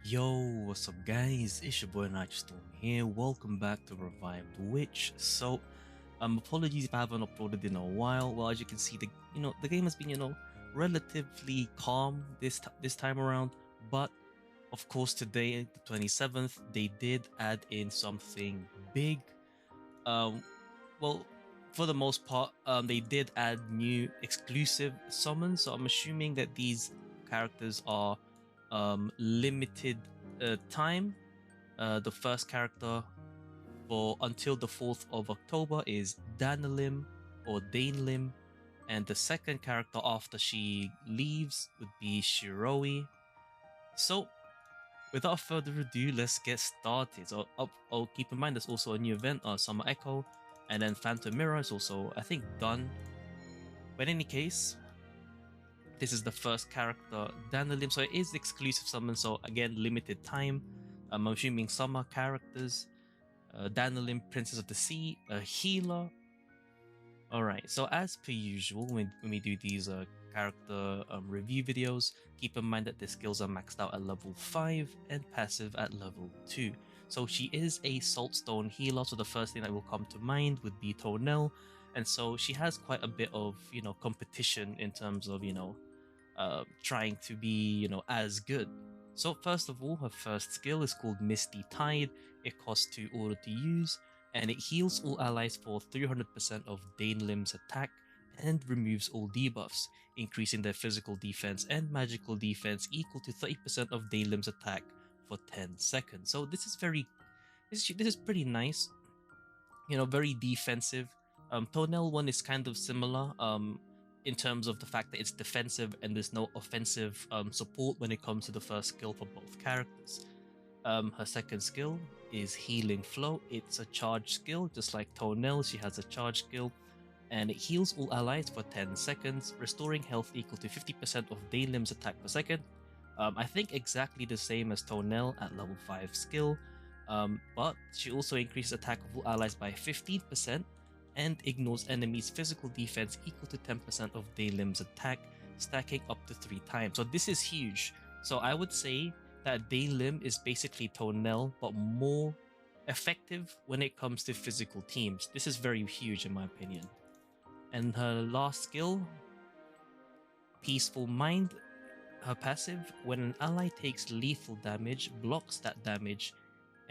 Yo, what's up guys? It's your boy Nitrostorm here. Welcome back to RevivedWitch. So, apologies if I haven't uploaded in a while. Well, as you can see, the game has been, relatively calm this time around. But of course, today, the 27th, they did add in something big. Um, well, for the most part, they did add new exclusive summons. So I'm assuming that these characters are limited time. The first character for until the 4th of October is Danelim or Danelim, and the second character after she leaves would be Shiroi. So without further ado, let's get started. So keep in mind there's also a new event, Summer Echo, and then Phantom Mirror is also, I think, done. But in any case, this is the first character, Danelim. So it is exclusive summon, so again, limited time. I'm assuming summer characters. Danelim, Princess of the Sea, a healer. Alright, so as per usual, when we do these character review videos, keep in mind that the skills are maxed out at level 5 and passive at level 2. So she is a saltstone healer, so the first thing that will come to mind would be Tounel. And so she has quite a bit of, competition in terms of, trying to be, as good. So first of all, her first skill is called Misty Tide. It costs 2 order to use, and it heals all allies for 300% of Danelim's attack and removes all debuffs, increasing their physical defense and magical defense equal to 30% of Danelim's attack for 10 seconds. So this is pretty nice. Very defensive. Tounel one is kind of similar. In terms of the fact that it's defensive and there's no offensive support when it comes to the first skill for both characters. Her second skill is Healing Flow. It's a charge skill, just like Tounel, she has a charge skill, and it heals all allies for 10 seconds, restoring health equal to 50% of Danelim's attack per second. I think exactly the same as Tounel at level 5 skill, but she also increases attack of all allies by 15%, and ignores enemies' physical defense equal to 10% of Danelim's attack, stacking up to 3 times. So this is huge. So I would say that Danelim is basically Tounel, but more effective when it comes to physical teams. This is very huge in my opinion. And her last skill, Peaceful Mind, her passive, when an ally takes lethal damage, blocks that damage,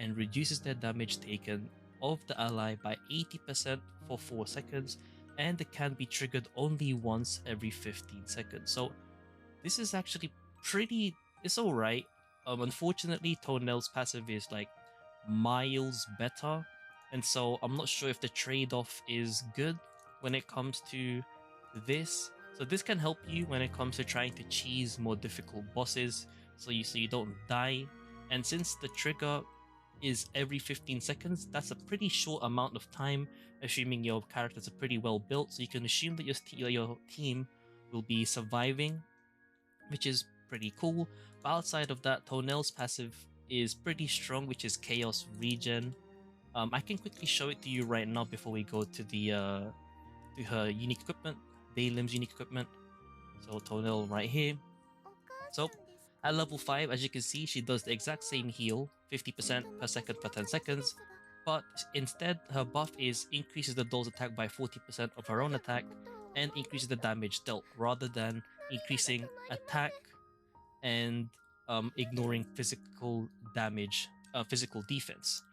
and reduces their damage taken of the ally by 80% for 4 seconds, and it can be triggered only once every 15 seconds. So this is actually it's alright. Unfortunately, Tounel's passive is like miles better, and so I'm not sure if the trade-off is good when it comes to this. So this can help you when it comes to trying to cheese more difficult bosses, so you don't die. And since the trigger is every 15 seconds, that's a pretty short amount of time, assuming your characters are pretty well built, so you can assume that your team will be surviving, which is pretty cool. But outside of that, Tounel's passive is pretty strong, which is Chaos Regen. I can quickly show it to you right now before we go to to her unique equipment, Danelim's unique equipment. So Tounel right here. So at level 5, as you can see, she does the exact same heal, 50% per second for 10 seconds, but instead her buff is increases the doll's attack by 40% of her own attack and increases the damage dealt, rather than increasing attack and ignoring physical damage, physical defense.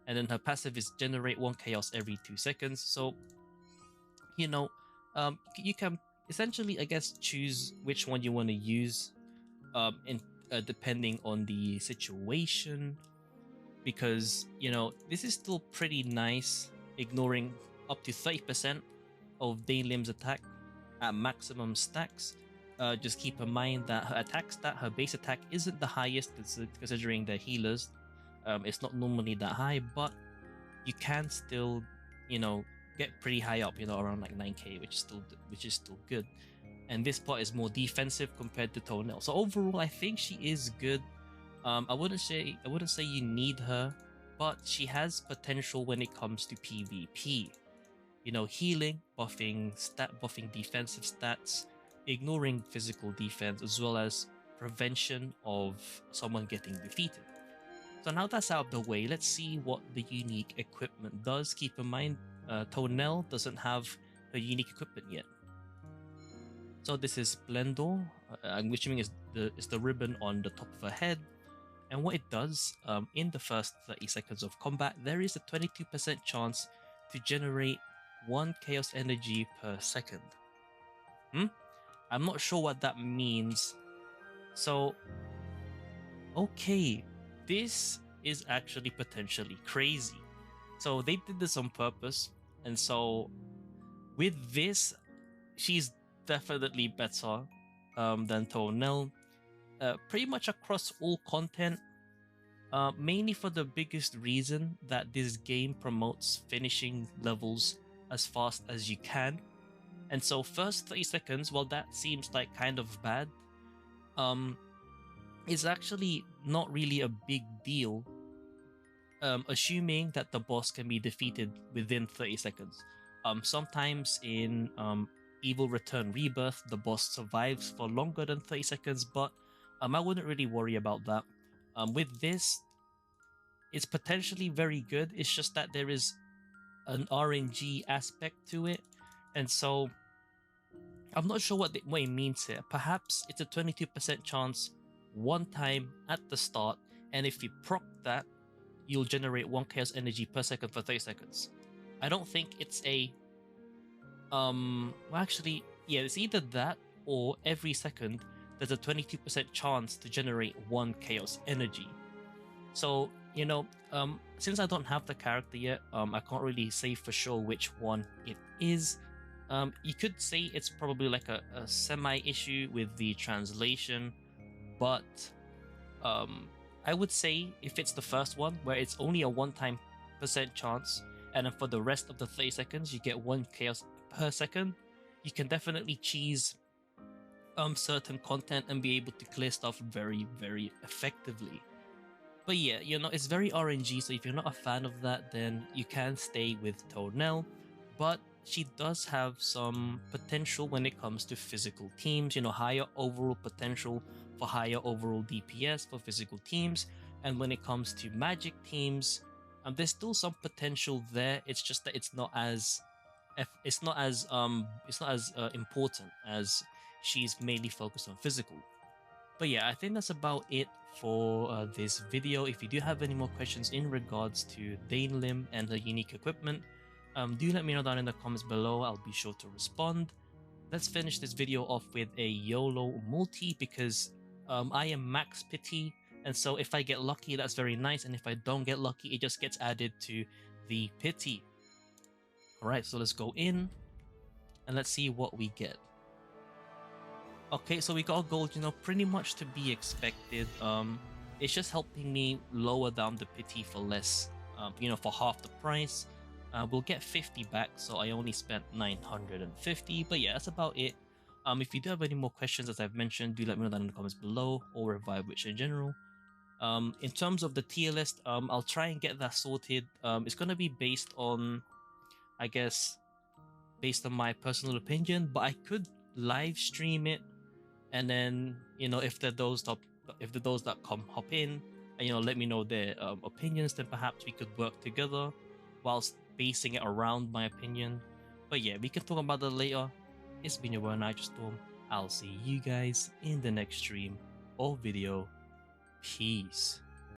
And then her passive is generate 1 chaos every 2 seconds. So, you can essentially, I guess, choose which one you want to use depending on the situation, because this is still pretty nice, ignoring up to 30% of Danelim's attack at maximum stacks. Just keep in mind that her attack stat, her base attack, isn't the highest considering the healers. It's not normally that high, but you can still get pretty high up, around like 9k, which is still good. And this part is more defensive compared to Tounel. So overall, I think she is good. I wouldn't say you need her, but she has potential when it comes to PvP. Healing, buffing defensive stats, ignoring physical defense, as well as prevention of someone getting defeated. So now that's out of the way, let's see what the unique equipment does. Keep in mind, Tounel doesn't have her unique equipment yet. So this is Splendor, I'm assuming is the ribbon on the top of her head. And what it does, in the first 30 seconds of combat, there is a 22% chance to generate 1 chaos energy per second. I'm not sure what that means. So, okay, this is actually potentially crazy. So they did this on purpose, and so with this, she's definitely better than Tuonel, pretty much across all content, mainly for the biggest reason that this game promotes finishing levels as fast as you can. And so first 30 seconds, well, that seems like kind of bad, it's actually not really a big deal, assuming that the boss can be defeated within 30 seconds. Sometimes in Evil Return Rebirth, the boss survives for longer than 30 seconds, but I wouldn't really worry about that. With this, it's potentially very good, it's just that there is an RNG aspect to it, and so I'm not sure what it means here. Perhaps it's a 22% chance one time at the start, and if you proc that, you'll generate 1 chaos energy per second for 30 seconds. I don't think it's a well, actually, yeah, it's either that or every second there's a 22% chance to generate 1 chaos energy. So, you know, since I don't have the character yet, I can't really say for sure which one it is. You could say it's probably like a semi-issue with the translation, but I would say if it's the first one, where it's only a 1% chance, and then for the rest of the 30 seconds you get 1 chaos per second, you can definitely cheese certain content and be able to clear stuff very, very effectively. But yeah, you know, it's very RNG, so if you're not a fan of that, then you can stay with Tuonel. But she does have some potential when it comes to physical teams, you know, higher overall potential for higher overall DPS for physical teams. And when it comes to magic teams, there's still some potential there. It's just that it's not as important, as she's mainly focused on physical. But yeah, I think that's about it for this video. If you do have any more questions in regards to Danelim and her unique equipment, do let me know down in the comments below. I'll be sure to respond. Let's finish this video off with a YOLO multi, because I am max pity, and so if I get lucky, that's very nice, and if I don't get lucky, it just gets added to the pity. Alright, so let's go in and let's see what we get. Okay, so we got a gold, you know, pretty much to be expected. It's just helping me lower down the pity for less, you know, for half the price. We'll get 50 back, so I only spent 950, but yeah, that's about it. If you do have any more questions, as I've mentioned, do let me know down in the comments below, or RevivedWitch in general. In terms of the tier list, I'll try and get that sorted. It's going to be based on, I guess, based on my personal opinion, but I could live stream it, and then, you know, if those that come hop in and, you know, let me know their opinions, then perhaps we could work together whilst basing it around my opinion. But yeah, we can talk about that later. It's been your boy Nitrostorm. I'll see you guys in the next stream or video. Peace.